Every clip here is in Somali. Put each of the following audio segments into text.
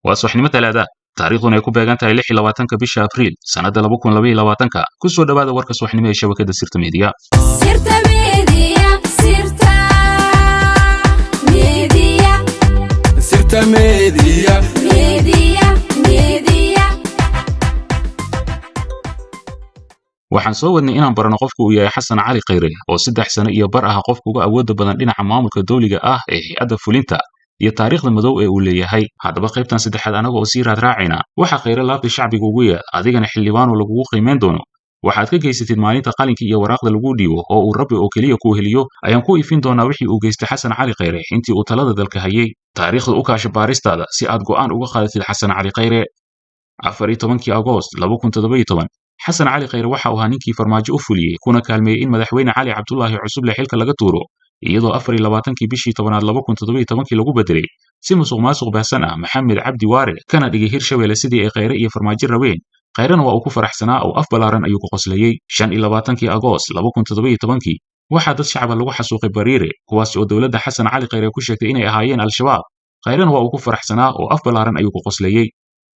وأصبحنا مثل taariikhduna ay ku beegan tahay 26 bisha Abriil sanada 2022 ku soo dhawaada warka subaxnimo ee shabakada Sirta Media. waxaan soo wadnay inaan barano qofku uu yahay Xasan Cali Khayre oo 3 sano iyo bar ah qofku uga awood badan dhinaca maamulka dawliga ah ee hay'adda fulinta iyo taariikhda madow ee uu leeyahay. Haddaba qaybtan saddexaad anaga oo sii raacayna waxa Khayre laabta shacbiga ugu yeer adigana xildhibaan lagu qiimeyn doono waxaad ka geysatid maalinta qalinka iyo waraaqda lagu dhiibo oo uu rabbi oo kaliya ku heliyo ayaan ku ifin doonaa wixii uu geystay Xasan Cali Khayre intii uu talada dalka hayay taariikhda u kaasha baaristaada si aad go'aan uga qaadatid Xasan Cali Khayre. 14 Agoost 2017 Xasan Cali Khayre waxa uu ahaa ninkii farmaajo u fuliyay kuna kaalmeeyay in madaxweyne Cali Cabdullaahi Cusub la xilka laga tuuro iyadoo 24 bishii 10aad 2017 lagu bedelay si musuqmaasuq baahsan ah Maxamed Cabdi Waare kana dhigay Hirshabelle sidii ay Khayre iyo farmaajo rabeen. Khayrena waa uu ku faraxsanaa oo af balaaran ayuu ku qoslayay. 25 Agoost 2017 waxa dad shacab lagu xasuuqay Bariire kuwaas oo dawladda Xasan Cali Khayre ku sheegtay inay ahaayeen al-shabaab. Khayrena waa uu ku faraxsanaa oo af balaaran ayuu ku qoslayay.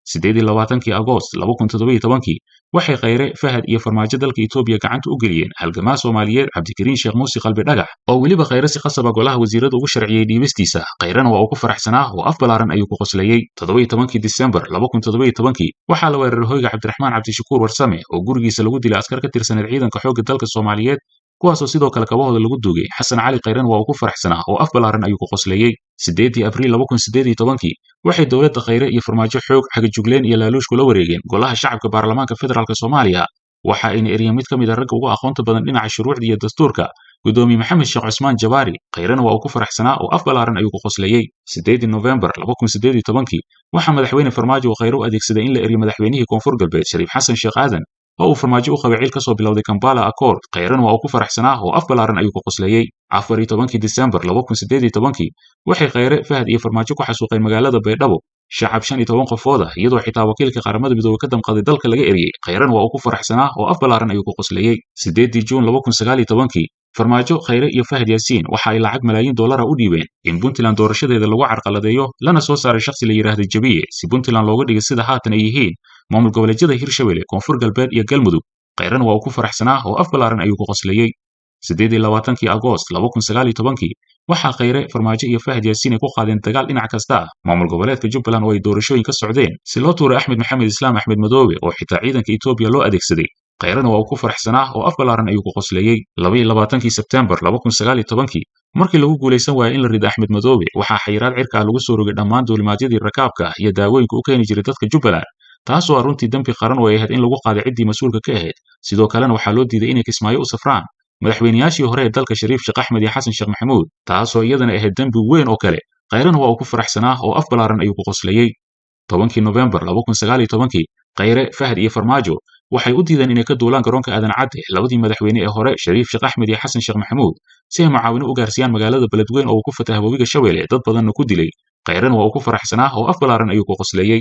28 Agoost 2017 waxay Khayre Fahad iyo farmaajo dalka Itoobiya gacanta u geliyeen halgamaa Soomaaliyeed Cabdikariin Sheekh Muusi Qalbi Dhagax oo waliba Khayre si qasab ah golaha wasiirada ugu sharciyay dhiibistiisa. Khayrena waa uu ku faraxsanaa oo af balaaran ayuu ku qoslayay. 17 December 2017 waxa la weeraray hoyga Cabdiraxmaan Cabdishakuur Warsame oo gurigiisa lagu dilay askar ka tirsan ciidanka xoogga dalka Soomaaliyeed kuwaas oo sidoo kale kabahooda lagu duugay. Xasan Cali Khayre waa uu ku faraxsanaa oo af balaaran ayuu ku qoslayay. 8 Abriil 2018 waxay dawladda Khayre iyo farmaajo xoog xagajugleen iyo laaluush kula wareegeen golaha shacabka baarlamaanka federaalka Soomaaliya waxa ayna eriyeen mid kamid ah ragga ugu aqoonta badan dhinaca shuruucda iyo dastuurka gudoomiye Maxamed Sheekh Cusmaan Jabaari. Khayrena waa uu ku faraxsanaa oo af balaaran ayuu ku qoslayay. 8 November 2018 waxa madaxweyne farmaajo uu Khayre u adeegsaday in la eriyo madaxweynihii Koonfur Galbeed Shariif Xasan Sheekh Aadan oo uu farmaajo u qabay ka soo bilowday Kampala Accord. Khayrena waa uu ku faraxsanaa oo af balaaran ayuu ku qoslayay. 14 December 2018 waxay Khayre Fahad iyo farmaajo ku xasuuqeen magaalada Baydhabo shacab 15 qofood ah iyadoo xitaa wakiilka qaramada midowga ka damqaday dalka laga eriyay. Khayrena waa uu ku faraxsanaa oo af balaaran ayuu ku qoslayay. 8 June 2019 farmaajo Khayre iyo Fahad Yaasiin waxa ay lacag malaayiin dollar u dhiibeen in Puntland doorashadeeda lagu carqaladeeyo lana soo saaray shakhsi la yiraahdo Jabiye si Puntland looga dhigo sida haatan ay yihiin maamul goboleedyada Hirshabelle Koonfur Galbeed iyo Galmudug. Khayrena waa uu ku faraxsanaa oo af balaaran ayuu ku qoslayay. 28 Agoost 2019 waxa Khayre farmaajo iyo Fahad Yaasiin ay ku qaadeen dagaal dhinac kasta ah maamul goboleedka Jubbaland oo ay doorashooyin ka socdeen si loo tuuray Axmed Maxamed Islaam Axmed Madoobe oo xitaa ciidanka Itoobiya loo adeegsaday. Khayrena waa uu ku faraxsanaa oo af balaaran ayuu ku qoslayay. 22 September 2019 markii lagu guuleysan waayay in la rido Axmed Madoobe waxa xayiraad cirka lagu soo rogay dhammaan duulimaadyadii rakaabka iyo daawooyinka u keeni jiray dadka Jubbaland taas oo runtii dambi qaran oo ay ahayd in lagu qaaday ciddii mas'uulka ka ahayd. Sidoo kalena waxa loo diiday inay Kismaayo u safraan madaxweynayaashii hore ee dalka Shariif Sheekh Axmed iyo Xasan Sheekh Maxamuud taas oo iyadana ahayd dambi weyn oo kale. Khayrena waa uu ku faraxsanaa oo af balaaran ayuu ku qoslayay. 10 November 2019 Khayre Fahad iyo farmaajo waxay u diideen inay ka duulaan garoonka Aadan Cadde labadii madaxweyne ee hore Shariif Sheekh Axmed iyo Xasan Sheekh Maxamuud si ay macaawino u gaarsiiyaan magaalada Beledweyne oo ku fatahay wabiga Shabeelle dad badanna ku dilay. Khayrena waa uu ku faraxsanaa oo af balaaran ayuu ku qoslayay.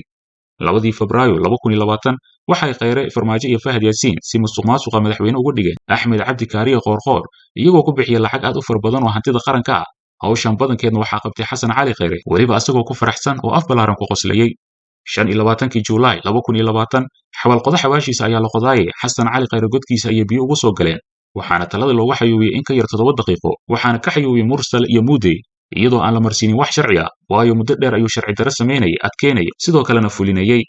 2 Febraayo 2020 waxay Khayre farmaajo iyo Fahad Yaasiin si musuqmaasuqa madaxweyne uga dhigeen Axmed Cabdi Kaariye Qoorqoor iyagoo ku bixiyay lacag aad u far badan oo hantida qaranka ah. hawshan badankeedna waxaa qabtay Xasan Cali Khayre waliba asagoo ku faraxsan oo af balaaran ku qoslayay. 25 Juulaay 2020 xawal qodax xawaashiisa ayaa la qodaayay Xasan Cali Khayre godkiisa ay biyo ugu soo galeen waxaana talada loogu xayuubiyay in ka yar 7 daqiiqo waxaana ka xayuubiyay Mursal iyo Muudey iyadoo aan la marsiinin wax sharci ah waayo muddo dheer ayuu sharci darro sameynayay adkeynay sidoo kalena fulinayay.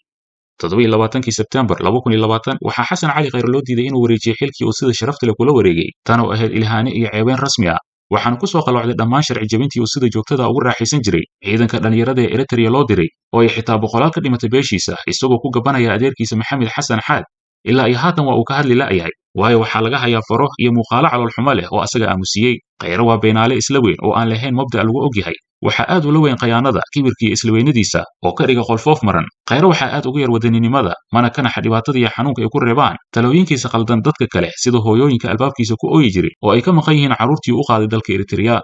27 September 2020 waxa Xasan Cali Khayre loo diiday inuu wareejiyo xilkii uu sida sharafta leh kula wareegay tan oo ahayd ilhaani iyo ceebeen rasmi ah waxaana ku soo qalocday dhammaan sharci jabintii uu sida joogtada ugu raaxaysan jiray ciidanka dhalinyarada ee Eritrea loo diray oo ay xitaa boqolaal ka dhimatay beeshiisa isagoo ku gabanaya adeerkiisa Maxamed Xasan Xaad ilaa iyo haatan waa uu ka hadli la'yahay waayo waxa laga hayaa faro iyo muuqaalo calool xumo leh oo asaga aamusiyay. Khayre waa beenaale isla weyn oo aan lahayn mabda' lagu ogyahay waxa aad u la weyn qayaanada kibirkii isla weynadiisa oo ka dhiga qolfoof maran. Khayre waxa aad ugu yar wadaninimada mana kana dhibaatada iyo xanuunka ay ku reebaan talooyinkiisa qaldan dadka kale sida hooyooyinka albaabkiisa ku ooyi jiray oo ay ka maqan yihiin caruurtii u qaaday dalka Eritrea.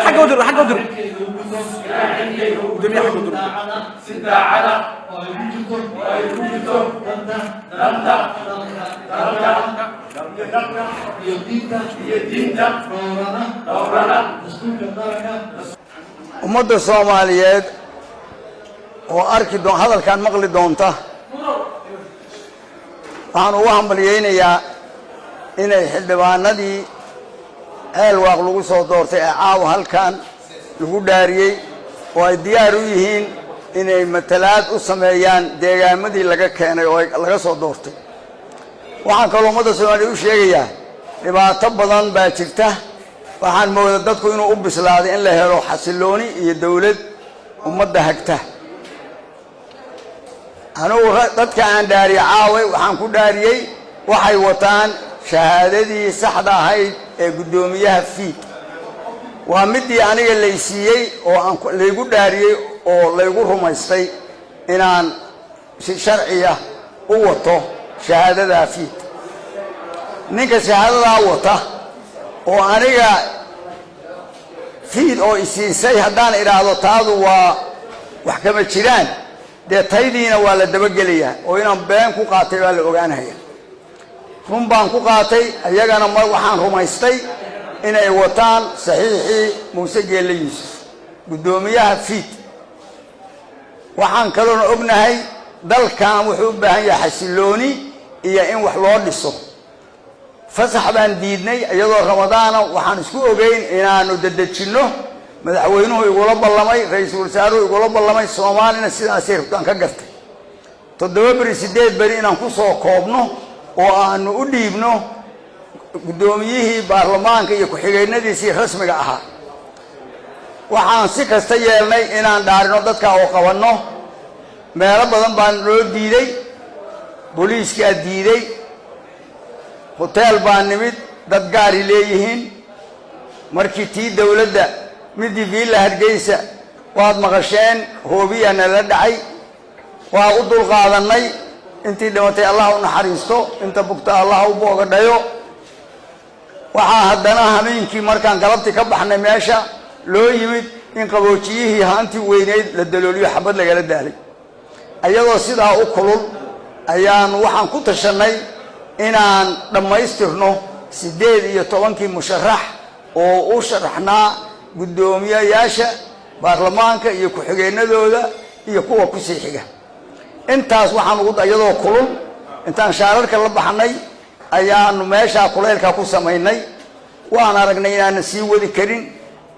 حق ودر ummadda Soomaaliyeed oo arki doon hadalkan maqli doonta waxaan ugu hambaliyeynayaa inay xildhibaanadii Ceelwaaq lagu soo doortay ee caawa halkan lagu dhaariyay oo ay diyaar u yihiin inay matalaad u sameeyaan deegaamadii laga keenay oo laga soo doortay. waxaan kaloo ummadda Soomaaliyeed u sheegayaa dhibaato badan baa jirta. waxaan moodaa dadku inuu u bislaaday in la helo xasilooni iyo dawlad ummadda hagta. anigu dadka aan dhaariyay caawa waxaan ku dhaariyay waxay wataan shahaadadii saxda ahayd ee gudoomiyaha fiid. waa midii aniga la siiyay oo aan laygu dhaariyay oo laygu rumaystay inaan si sharciya u wato shahaadada fiid. ninka shahaadada wata oo aniga fiid oo isiisay haddaan iraado taadu waa wax kama jiraan dee taydiina waa la dabagelayaa oo inaan been ku qaatay waa la ogaanayaa. run baan ku qaatay ayagana waxaan rumaystay inay wataan saxiixii Muuse Geelle Yuusuf gudoomiyaha fiid. waxaan kaloo ognahay dalkan wuxuu u baahan yahay xasilooni iyo in wax loo dhiso. fasax baan diidnay iyadoo Ramadaana waxaan isku ogeyn inaanu dadajino madaxweynuhu igula ballamay ra'iisul wasaaruhu igula ballamay Soomaalina sidaas ay rabtaan ka gartay 7 bari 8 bari inaan ku soo koobno oo aanu u dhiibno gudoomiyihii baarlamaanka iyo ku-xigeenadiisii rasmiga ahaa. waxaan si kasta yeelnay inaan dhaarino dadka oo qabanno. meelo badan baan loo diiday, booliiska diiday, hotel baan nimid dad gaari leeyihiin. markii tii dawladda midii Villa Hargeysa waad maqasheen hoobiyana la dhacay waa u dul qaadanay. intii dhimatay Allah u naxariisto, inta bugta Allah u boogadhayo. waxaa haddana habeenkii markaan galabti ka baxnay meesha loo yimid in qaboojiyihii haantii weyneyd la dalooliyo xabad lagala daalay. ayadoo sidaa u kulul ayaan waxaan ku tashanay inaan dhammaystirno 18 musharax oo u sharaxnaa gudoomiyayaasha baarlamaanka iyo ku-xigeenadooda iyo kuwa ku sii xiga. intaas waxaan ugu ayadoo kulul intaan shaararka la baxnay ayaanu meesha kuleelka ku sameynay. waan aragnay inaan sii wadi karin.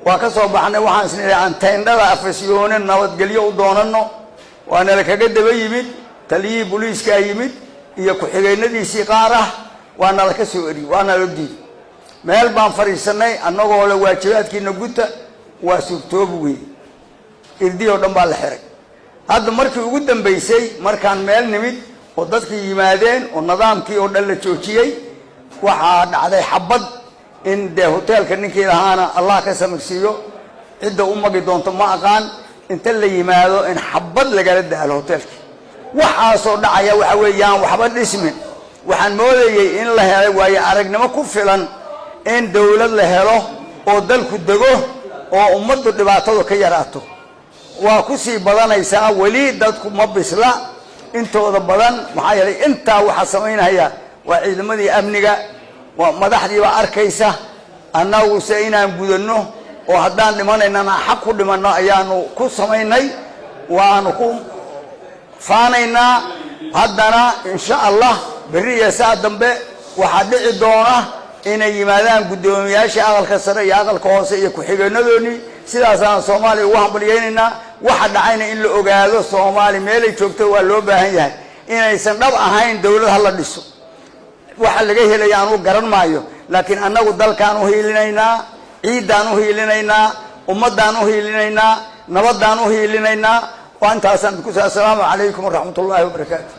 waa ka soo baxnay waxaan isnaa aan teendhada afasyoone nabadgelyo u doonano. waana la kaga daba yimid taliyii booliiska yimid iyo ku-xigeenadiisii qaar ah. waana la ka soo eri waana la diiday. meel baan fariisanay annagoo la waajibaadkiina guta waa suurtoob weey. irdiyo dhan baa la xiray. hadda markii ugu dambeysay markaan meel nimid oo dadkii yimaadeen oo nidaamkii oo dhan la joojiyay waxaa dhacday xabad in de hotelka ninkii lahaana Allah ka samirsiyo cidda u magi doonto ma aqaan inta la yimaado in xabad lagala daalo hotelka. waxaa soo dhacaya waxa weeyaan waxba dhismin. waxaan moodayay in la helay waayo aragnimo ku filan in dawlad la helo oo dalku dego oo ummaddu dhibaatada ka yaraato. waa ku sii badanaysaa wali dadku ma bisla intooda badan. maxaa yeelay intaa waxa sameynaya waa ciidamadii amniga waa madaxdii baa arkaysa. annagu se inaan gudano oo haddaan dhimanaynana xaq ku dhimanno ayaanu ku sameynay. waanu ku faanaynaa. haddana insha Allah berri iyo saa dambe waxaa dhici doona inay yimaadaan gudoomiyaasha aqalka sare iyo aqalka hoose iyo ku-xigeenadoodii. sidaasaan Soomaaliya ugu hambalyeynaa. waxa dhacayna in la ogaado Soomaali meelay joogto waa loo baahan yahay inaysan dhab ahayn dawlad hal la dhiso. waxa laga helay aanu garan maayo laakiin annagu dalkaan u hiilinaynaa, ciidaan u hiilinaynaa, ummadaan u hiilinaynaa, nabadaan u hiilinaynaa. wa intaasaan ku salaamu calaykum wa rahmatullaahi wa barakaatuh.